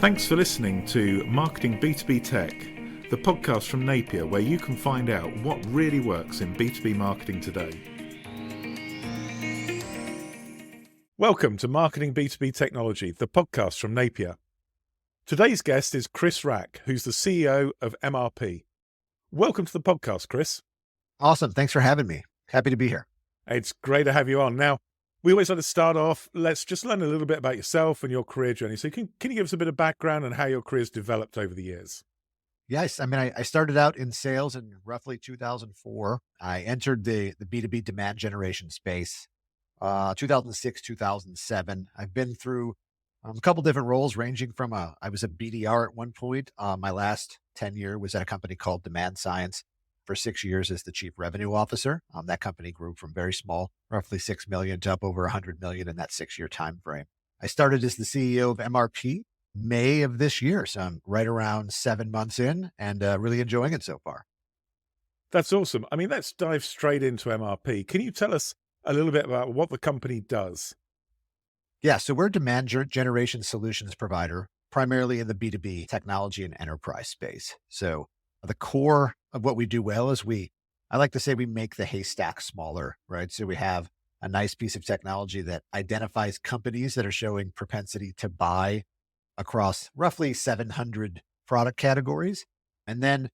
Thanks for listening to Marketing B2B Tech, the podcast from Napier where you can find out what really works in B2B marketing today. Welcome to Marketing B2B Technology, the podcast from Napier. Today's guest is Chris Rack, who's the CEO of MRP. Welcome to the podcast, Chris. Awesome. Thanks for having me. Happy to be here. It's great to have you on. Now, we always like to start off, let's just learn a little bit about yourself and your career journey. So can you give us a bit of background on how your career's developed over the years? Yes. I started out in sales in roughly 2004. I entered the B2B demand generation space, 2006, 2007. I've been through a couple different roles ranging from I was a BDR at one point. My last tenure was at a company called Demand Science for 6 years as the chief revenue officer. That company grew from very small, roughly 6 million to up over 100 million in that 6-year time frame. I started as the CEO of MRP May of this year. So I'm right around 7 months in and really enjoying it so far. That's awesome. I mean, let's dive straight into MRP. Can you tell us a little bit about what the company does? Yeah. So we're a demand generation solutions provider, primarily in the B2B technology and enterprise space. So the core of what we do well is I like to say we make the haystack smaller, right? So we have a nice piece of technology that identifies companies that are showing propensity to buy across roughly 700 product categories. And then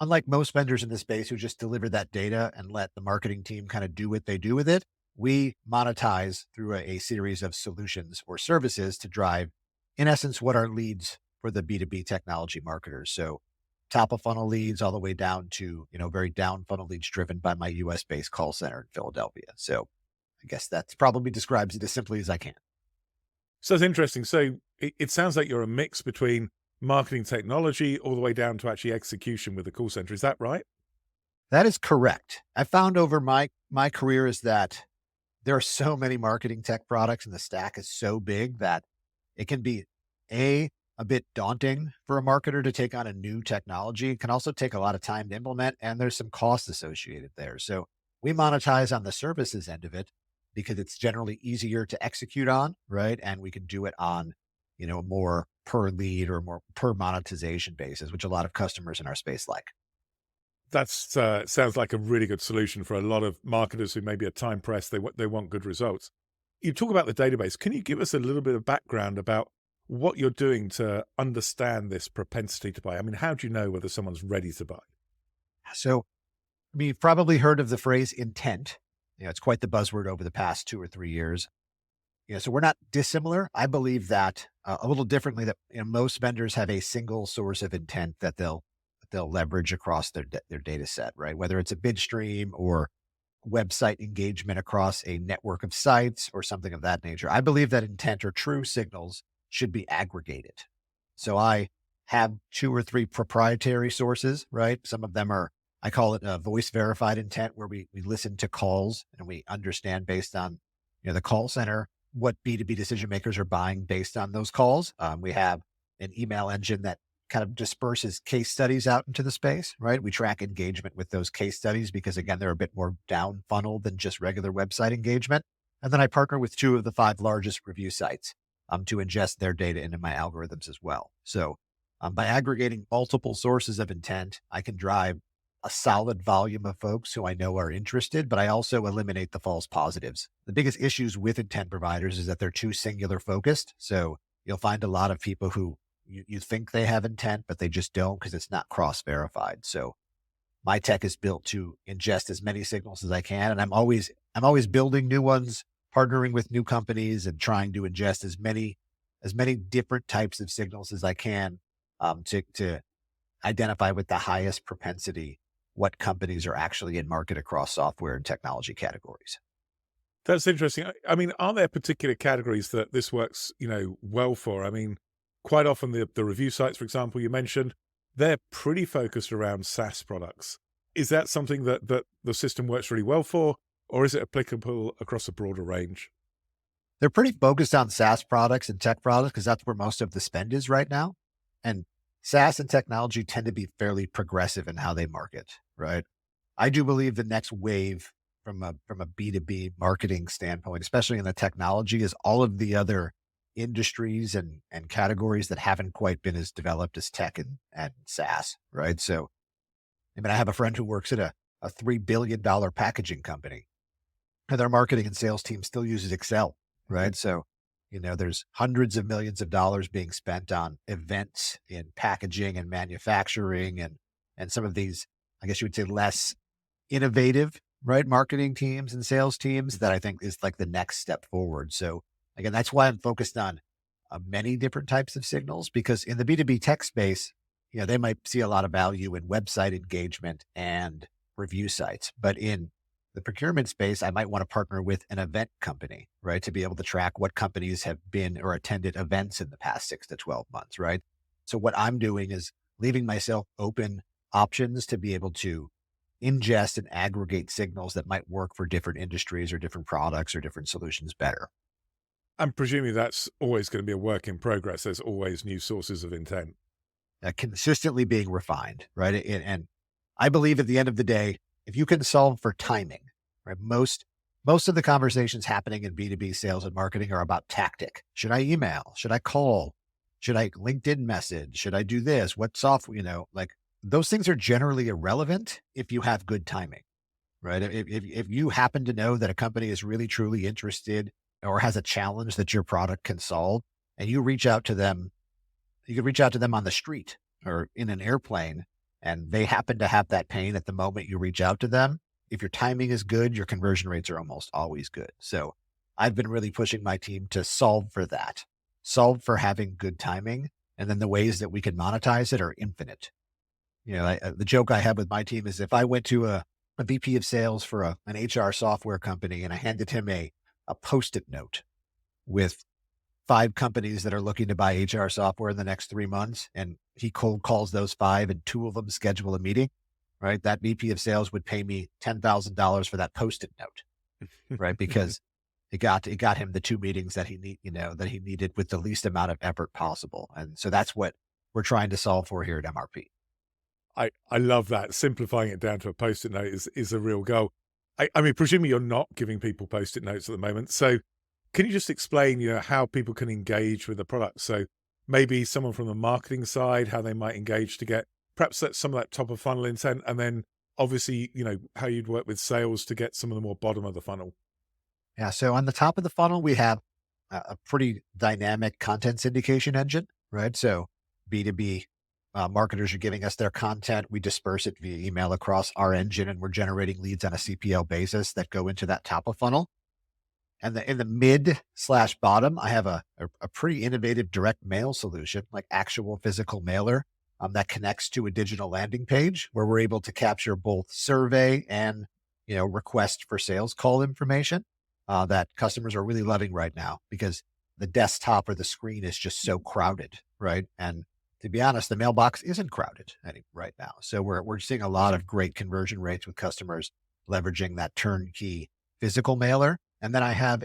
unlike most vendors in this space who just deliver that data and let the marketing team kind of do what they do with it, we monetize through a series of solutions or services to drive, in essence, what are leads for the B2B technology marketers. So top of funnel leads all the way down to, very down funnel leads driven by my US based call center in Philadelphia. So I guess that probably describes it as simply as I can. So it's interesting. So it sounds like you're a mix between marketing technology all the way down to actually execution with the call center. Is that right? That is correct. I found over my career is that there are so many marketing tech products and the stack is so big that it can be a bit daunting for a marketer to take on a new technology. It can also take a lot of time to implement, and there's some costs associated there. So we monetize on the services end of it because it's generally easier to execute on, right? And we can do it on, a more per lead or more per monetization basis, which a lot of customers in our space like. That sounds like a really good solution for a lot of marketers who maybe are time pressed. They want good results. You talk about the database. Can you give us a little bit of background about what you're doing to understand this propensity to buy? I mean, how do you know whether someone's ready to buy? So, you've probably heard of the phrase intent. It's quite the buzzword over the past 2 or 3 years. So we're not dissimilar. I believe that a little differently that most vendors have a single source of intent that they'll leverage across their data set, right? Whether it's a bid stream or website engagement across a network of sites or something of that nature. I believe that intent or true signals should be aggregated. So I have 2 or 3 proprietary sources, right? Some of them are, I call it a voice verified intent, where we listen to calls and we understand based on, the call center, what B2B decision makers are buying based on those calls. We have an email engine that kind of disperses case studies out into the space, right? We track engagement with those case studies because again, they're a bit more down funnel than just regular website engagement. And then I partner with 2 of the 5 largest review sites to ingest their data into my algorithms as well. So by aggregating multiple sources of intent, I can drive a solid volume of folks who I know are interested, but I also eliminate the false positives. The biggest issues with intent providers is that they're too singular focused. So you'll find a lot of people who you think they have intent, but they just don't because it's not cross-verified. So my tech is built to ingest as many signals as I can. And I'm always building new ones, partnering with new companies and trying to ingest as many different types of signals as I can to identify with the highest propensity what companies are actually in market across software and technology categories. That's interesting. I mean, are there particular categories that this works, well for? I mean, quite often the review sites, for example, you mentioned, they're pretty focused around SaaS products. Is that something that the system works really well for, or is it applicable across a broader range? They're pretty focused on SaaS products and tech products because that's where most of the spend is right now. And SaaS and technology tend to be fairly progressive in how they market, right? I do believe the next wave from a B2B marketing standpoint, especially in the technology, is all of the other industries and categories that haven't quite been as developed as tech and SaaS, right? So, I mean, I have a friend who works at a $3 billion packaging company, and their marketing and sales team still uses Excel, right? So, there's hundreds of millions of dollars being spent on events in packaging and manufacturing and some of these, I guess you would say, less innovative, right, marketing teams and sales teams that I think is like the next step forward. So again, that's why I'm focused on many different types of signals, because in the B2B tech space, they might see a lot of value in website engagement and review sites, but in the procurement space, I might want to partner with an event company, right, to be able to track what companies have been or attended events in the past 6 to 12 months, right? So what I'm doing is leaving myself open options to be able to ingest and aggregate signals that might work for different industries or different products or different solutions better. I'm presuming that's always going to be a work in progress. There's always new sources of intent. Consistently being refined, right? And I believe at the end of the day, if you can solve for timing, right? Most of the conversations happening in B2B sales and marketing are about tactic. Should I email? Should I call? Should I LinkedIn message? Should I do this? What software, like those things are generally irrelevant if you have good timing, right? If you happen to know that a company is really truly interested or has a challenge that your product can solve, and you reach out to them, you could reach out to them on the street or in an airplane, and they happen to have that pain at the moment you reach out to them. If your timing is good, your conversion rates are almost always good. So I've been really pushing my team to solve for that, solve for having good timing. And then the ways that we can monetize it are infinite. The joke I have with my team is if I went to a VP of sales for an HR software company and I handed him a Post-it note with 5 companies that are looking to buy HR software in the next 3 months, and he cold calls those 5 and 2 of them schedule a meeting, right? That VP of sales would pay me $10,000 for that Post-it note, right? Because it got him the 2 meetings that he needed with the least amount of effort possible. And so that's what we're trying to solve for here at MRP. I love that. Simplifying it down to a Post-it note is a real goal. I mean, presumably you're not giving people Post-it notes at the moment. So can you just explain, how people can engage with the product? So maybe someone from the marketing side, how they might engage to get perhaps some of that top of funnel intent, and then obviously, how you'd work with sales to get some of the more bottom of the funnel. Yeah. So on the top of the funnel, we have a pretty dynamic content syndication engine, right? So B2B marketers are giving us their content. We disperse it via email across our engine, and we're generating leads on a CPL basis that go into that top of funnel. And in the mid/bottom, I have a pretty innovative direct mail solution, like actual physical mailer, that connects to a digital landing page where we're able to capture both survey and request for sales call information that customers are really loving right now, because the desktop or the screen is just so crowded, right? And to be honest, the mailbox isn't crowded right now. So we're seeing a lot of great conversion rates with customers leveraging that turnkey physical mailer. And then I have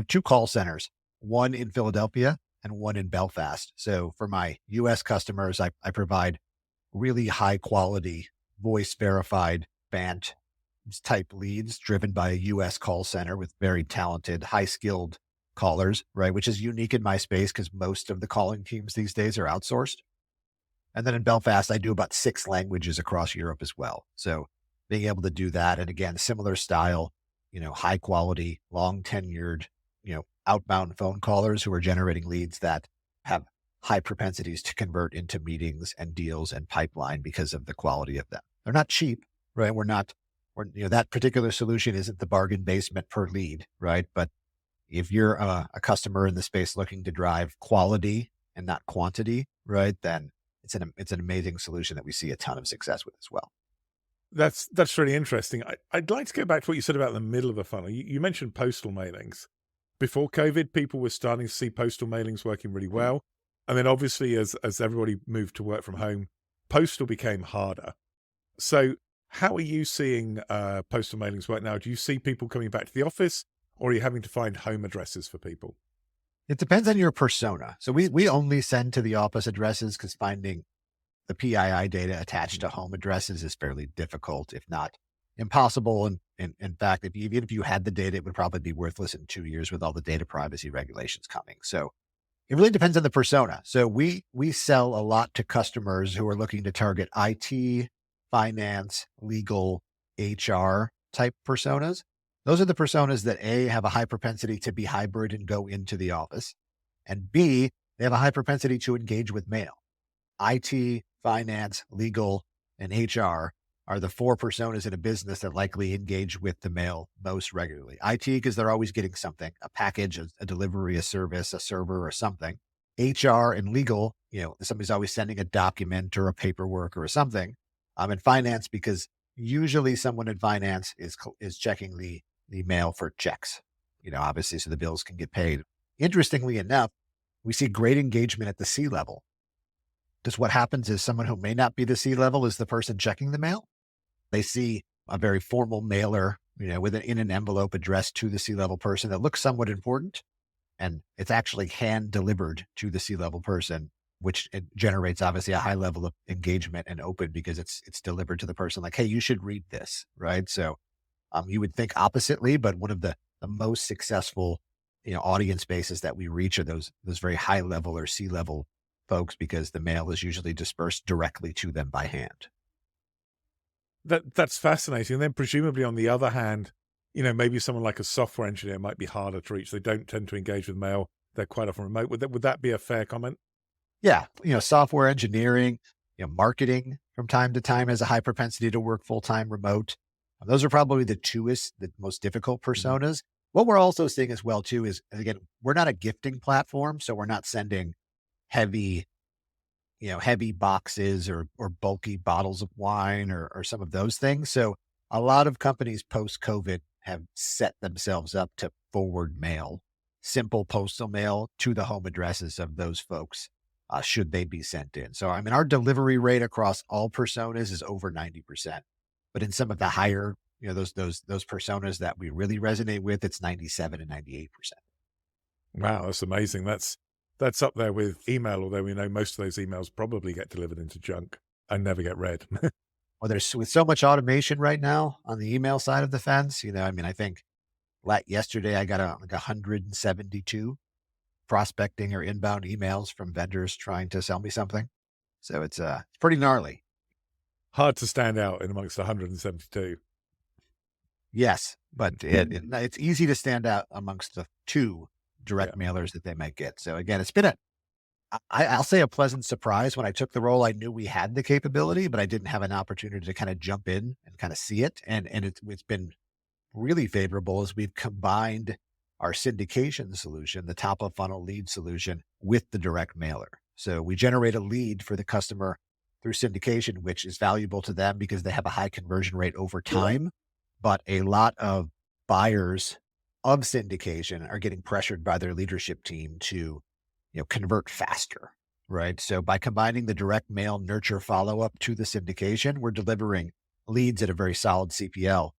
2 call centers, one in Philadelphia and one in Belfast. So for my US customers, I provide really high quality voice verified BANT type leads driven by a US call center with very talented, high skilled callers, right? Which is unique in my space because most of the calling teams these days are outsourced. And then in Belfast, I do about 6 languages across Europe as well. So being able to do that, and again, similar style, high quality, long tenured, outbound phone callers who are generating leads that have high propensities to convert into meetings and deals and pipeline because of the quality of them. They're not cheap, right? That particular solution isn't the bargain basement per lead, right? But if you're a customer in the space looking to drive quality and not quantity, right, then it's an amazing solution that we see a ton of success with as well. That's really interesting. I'd like to go back to what you said about the middle of the funnel. You mentioned postal mailings. Before COVID, people were starting to see postal mailings working really well. And then obviously as everybody moved to work from home, postal became harder. So how are you seeing postal mailings work now? Do you see people coming back to the office, or are you having to find home addresses for people? It depends on your persona. So we only send to the office addresses because finding the PII data attached to home addresses is fairly difficult, if not impossible. And in fact, even if you had the data, it would probably be worthless in 2 years with all the data privacy regulations coming. So It really depends on the persona. So we sell a lot to customers who are looking to target IT, finance, legal, HR type personas. Those are the personas that A, have a high propensity to be hybrid and go into the office, and B, they have a high propensity to engage with mail. IT, finance, legal, and HR are the four personas in a business that likely engage with the mail most regularly. IT, because they're always getting something, a package, a delivery, a service, a server, or something. HR and legal, somebody's always sending a document or a paperwork or something. And finance, because usually someone in finance is checking the mail for checks, obviously, so the bills can get paid. Interestingly enough, we see great engagement at the C level. Because what happens is someone who may not be the C level is the person checking the mail. They see a very formal mailer, in an envelope addressed to the C-level person that looks somewhat important. And it's actually hand delivered to the C-level person, which it generates obviously a high level of engagement and open because it's delivered to the person like, hey, you should read this, right? So you would think oppositely, but one of the most successful, audience bases that we reach are those very high level or C-level folks, because the mail is usually dispersed directly to them by hand. That's fascinating. And then presumably on the other hand, maybe someone like a software engineer might be harder to reach. They don't tend to engage with mail. They're quite often remote. Would that be a fair comment? Yeah. Software engineering, marketing from time to time has a high propensity to work full-time remote. Those are probably the most difficult personas. What we're also seeing as well too is, again, we're not a gifting platform, so we're not sending heavy boxes or bulky bottles of wine or some of those things. So a lot of companies post-COVID have set themselves up to forward mail, simple postal mail to the home addresses of those folks, should they be sent in. So, our delivery rate across all personas is over 90%, but in some of the higher, those personas that we really resonate with, it's 97 and 98%. Wow, that's amazing. That's up there with email, although we know most of those emails probably get delivered into junk and never get read. Well, there's with so much automation right now on the email side of the fence, I think yesterday I got like 172 prospecting or inbound emails from vendors trying to sell me something. So it's pretty gnarly. Hard to stand out in amongst 172. Yes, but it's easy to stand out amongst the two direct Yeah. mailers that they might get. So again, it's been I'll say a pleasant surprise. When I took the role, I knew we had the capability, but I didn't have an opportunity to kind of jump in and kind of see it. And it's been really favorable as we've combined our syndication solution, the top of funnel lead solution, with the direct mailer. So we generate a lead for the customer through syndication, which is valuable to them because they have a high conversion rate over time. But a lot of buyers of syndication are getting pressured by their leadership team to convert faster, right? So by combining the direct mail nurture follow-up to the syndication, we're delivering leads at a very solid CPL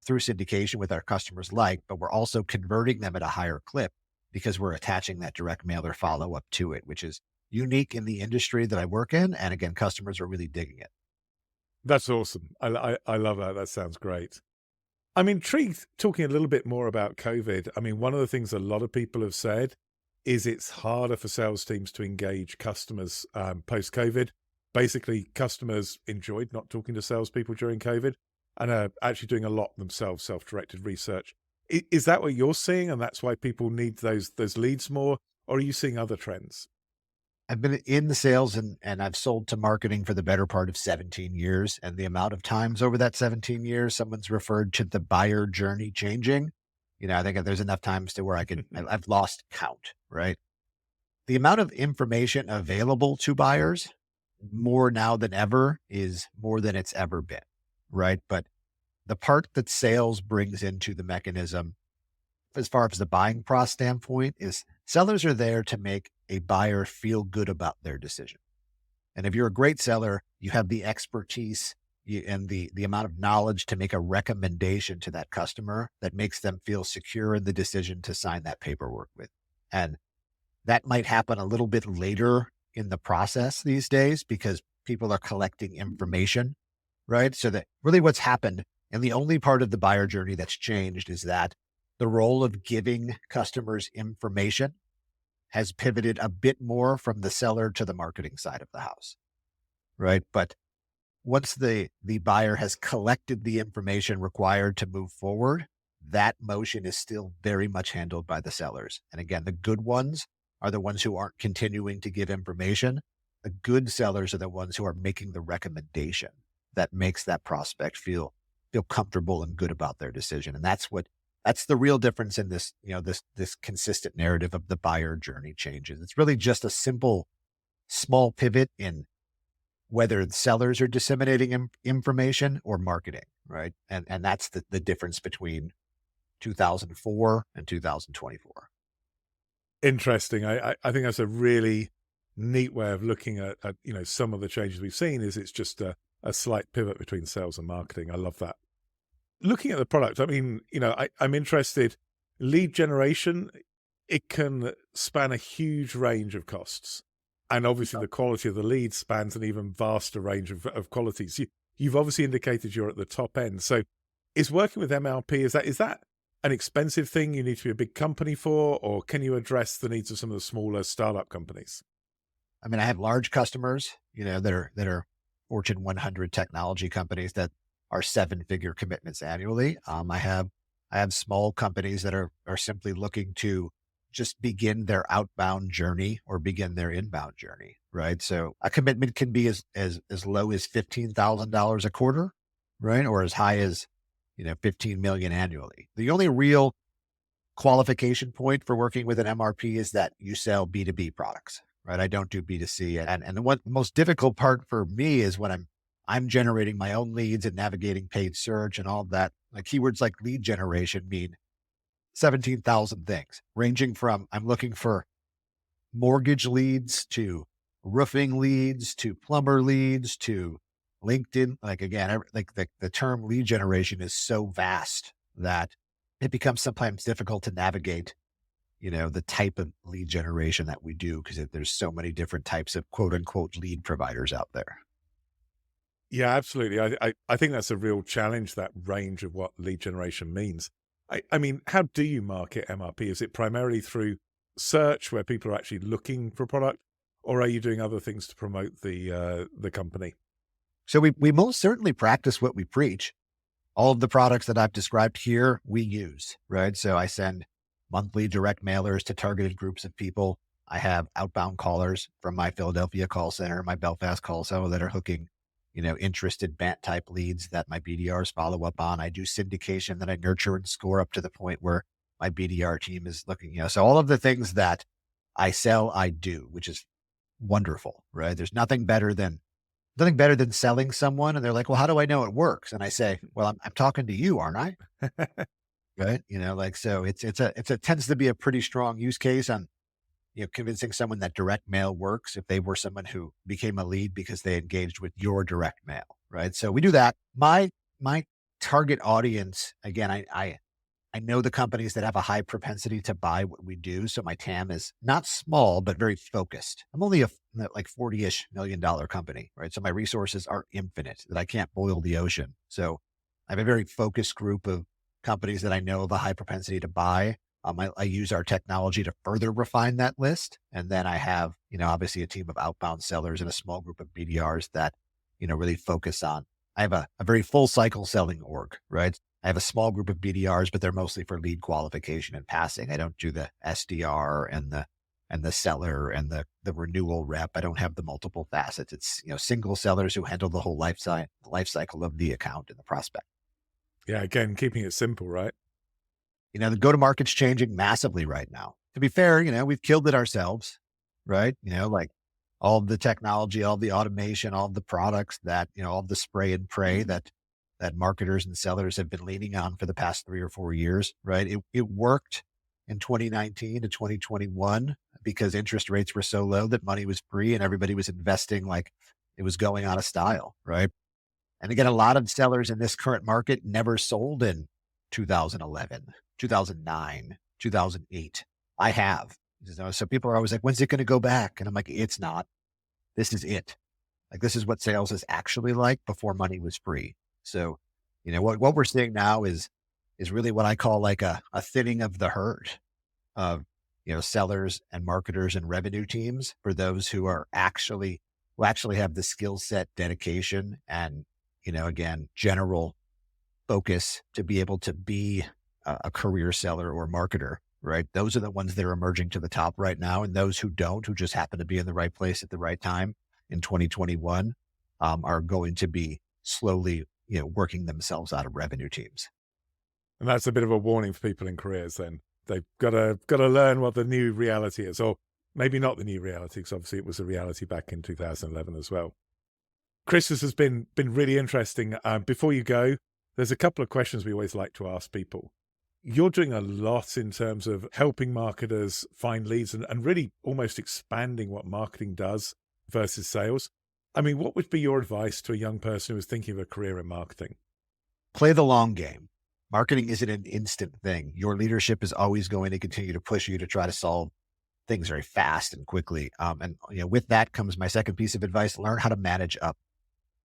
through syndication with our customers but we're also converting them at a higher clip because we're attaching that direct mailer follow-up to it, which is unique in the industry that I work in. And again, customers are really digging it. That's awesome. I love that. That sounds great. I'm intrigued talking a little bit more about COVID. One of the things a lot of people have said is it's harder for sales teams to engage customers post-COVID. Basically, customers enjoyed not talking to salespeople during COVID and are actually doing a lot themselves, self-directed research. Is that what you're seeing, and that's why people need those leads more, or are you seeing other trends? I've been in the sales and I've sold to marketing for the better part of 17 years. And the amount of times over that 17 years, someone's referred to the buyer journey changing. I think there's enough times to where I've lost count, right? The amount of information available to buyers more now than ever is more than it's ever been, right? But the part that sales brings into the mechanism, as far as the buying process standpoint, is sellers are there to make a buyer feel good about their decision. And if you're a great seller, you have the expertise and the amount of knowledge to make a recommendation to that customer that makes them feel secure in the decision to sign that paperwork with. And that might happen a little bit later in the process these days because people are collecting information, right? So that really what's happened, and the only part of the buyer journey that's changed, is that the role of giving customers information has pivoted a bit more from the seller to the marketing side of the house, right? But once the buyer has collected the information required to move forward, that motion is still very much handled by the sellers. And again, the good ones are the ones who aren't continuing to give information. The good sellers are the ones who are making the recommendation that makes that prospect feel comfortable and good about their decision. And that's the real difference in this, this consistent narrative of the buyer journey changes. It's really just a simple, small pivot in whether the sellers are disseminating information or marketing, right? And that's the difference between 2004 and 2024. Interesting. I think that's a really neat way of looking at some of the changes we've seen. Is it's just a slight pivot between sales and marketing. I love that. Looking at the product, I mean, I'm interested. Lead generation, it can span a huge range of costs. And obviously the quality of the lead spans an even vaster range of qualities. You've obviously indicated you're at the top end. So is working with MRP, is that an expensive thing you need to be a big company for, or can you address the needs of some of the smaller startup companies? I mean, I have large customers, that are Fortune 100 technology companies that are 7-figure commitments annually. I have small companies that are simply looking to just begin their outbound journey or begin their inbound journey, right? So a commitment can be as low as $15,000 a quarter, right? Or as high as, 15 million annually. The only real qualification point for working with an MRP is that you sell B2B products, right? I don't do B2C. And what the most difficult part for me is when I'm generating my own leads and navigating paid search and all of that. Like keywords like lead generation mean 17,000 things, ranging from I'm looking for mortgage leads to roofing leads to plumber leads to LinkedIn. Like again, the term lead generation is so vast that it becomes sometimes difficult to navigate, the type of lead generation that we do because there's so many different types of quote unquote lead providers out there. Yeah, absolutely. I think that's a real challenge, that range of what lead generation means. I mean, how do you market MRP? Is it primarily through search where people are actually looking for a product, or are you doing other things to promote the company? So we most certainly practice what we preach. All of the products that I've described here, we use, right? So I send monthly direct mailers to targeted groups of people. I have outbound callers from my Philadelphia call center, my Belfast call center that are hooking, interested BANT type leads that my BDRs follow up on. I do syndication that I nurture and score up to the point where my BDR team is looking, so all of the things that I sell, I do, which is wonderful, right? There's nothing better than selling someone. And they're like, well, how do I know it works? And I say, well, I'm talking to you, aren't I? Right. So it tends to be a pretty strong use case on, convincing someone that direct mail works if they were someone who became a lead because they engaged with your direct mail. Right. So we do that. My target audience, again, I know the companies that have a high propensity to buy what we do. So my TAM is not small, but very focused. I'm only a like $40-ish million company, right? So my resources are infinite, that I can't boil the ocean. So I have a very focused group of companies that I know of a high propensity to buy. I use our technology to further refine that list. And then I have, obviously a team of outbound sellers and a small group of BDRs that, really focus on. I have a very full cycle selling org, right? I have a small group of BDRs, but they're mostly for lead qualification and passing. I don't do the SDR and the seller and the renewal rep. I don't have the multiple facets. It's, single sellers who handle the whole life cycle of the account and the prospect. Yeah, again, keeping it simple, right? The go-to-market's changing massively right now. To be fair, we've killed it ourselves, right? Like all of the technology, all the automation, all of the products that, all of the spray and pray that marketers and sellers have been leaning on for the past 3 or 4 years, right? It worked in 2019 to 2021 because interest rates were so low that money was free and everybody was investing like it was going out of style, right? And again, a lot of sellers in this current market never sold in 2011, 2009, 2008. I have. So people are always like, when's it going to go back? And I'm like, it's not. This is it. Like, this is what sales is actually like before money was free. So, what we're seeing now is really what I call like a thinning of the herd of sellers and marketers and revenue teams for those who actually have the skill set, dedication, and, again, general focus to be able to be a career seller or marketer, right? Those are the ones that are emerging to the top right now. And those who don't, who just happen to be in the right place at the right time in 2021, are going to be slowly, working themselves out of revenue teams. And that's a bit of a warning for people in careers then. They've got to learn what the new reality is, or maybe not the new reality, because obviously it was a reality back in 2011 as well. Chris, this has been really interesting. Before you go, there's a couple of questions we always like to ask people. You're doing a lot in terms of helping marketers find leads and really almost expanding what marketing does versus sales. I mean, what would be your advice to a young person who is thinking of a career in marketing? Play the long game. Marketing isn't an instant thing. Your leadership is always going to continue to push you to try to solve things very fast and quickly. And with that comes my second piece of advice: learn how to manage up.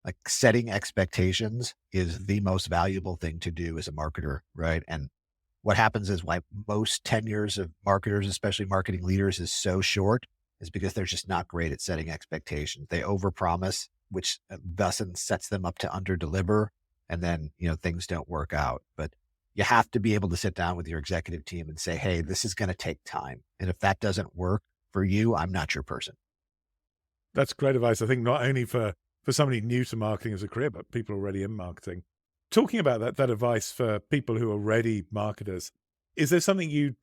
Like, setting expectations is the most valuable thing to do as a marketer, right? And what happens is why most tenures of marketers, especially marketing leaders, is so short is because they're just not great at setting expectations. They overpromise, which thus sets them up to underdeliver. And then, things don't work out. But you have to be able to sit down with your executive team and say, hey, this is going to take time. And if that doesn't work for you, I'm not your person. That's great advice. I think not only for somebody new to marketing as a career, but people already in marketing. Talking about that advice for people who are already marketers, is there something you'd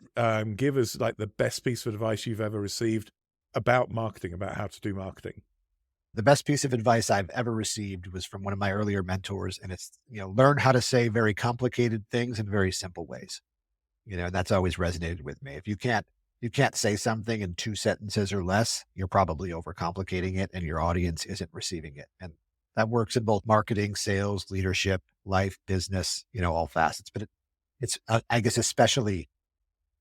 give as like the best piece of advice you've ever received about marketing, about how to do marketing? The best piece of advice I've ever received was from one of my earlier mentors. And it's, learn how to say very complicated things in very simple ways. And that's always resonated with me. If you can't say something in 2 sentences or less, you're probably overcomplicating it and your audience isn't receiving it. And that works in both marketing, sales, leadership, life, business, all facets. But it's I guess, especially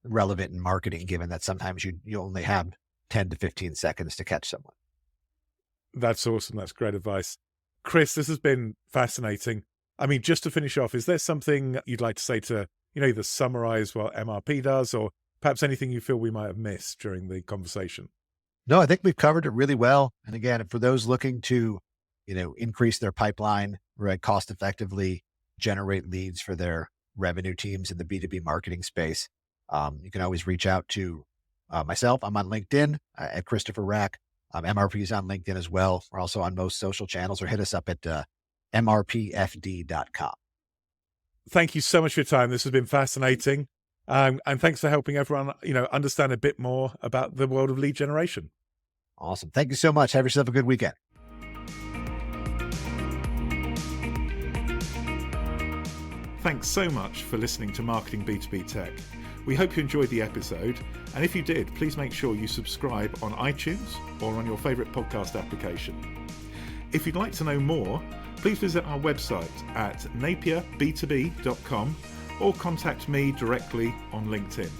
relevant in marketing, given that sometimes you only have 10 to 15 seconds to catch someone. That's awesome. That's great advice. Chris, this has been fascinating. I mean, just to finish off, is there something you'd like to say to, either summarize what MRP does, or perhaps anything you feel we might have missed during the conversation? No, I think we've covered it really well. And again, for those looking to, increase their pipeline, right, cost effectively, generate leads for their revenue teams in the B2B marketing space, you can always reach out to myself. I'm on LinkedIn at Christopher Rack. MRP is on LinkedIn as well. We're also on most social channels, or hit us up at mrpfd.com. Thank you so much for your time. This has been fascinating. And thanks for helping everyone, understand a bit more about the world of lead generation. Awesome. Thank you so much. Have yourself a good weekend. Thanks so much for listening to Marketing B2B Tech. We hope you enjoyed the episode. And if you did, please make sure you subscribe on iTunes or on your favorite podcast application. If you'd like to know more, please visit our website at napierb2b.com or contact me directly on LinkedIn.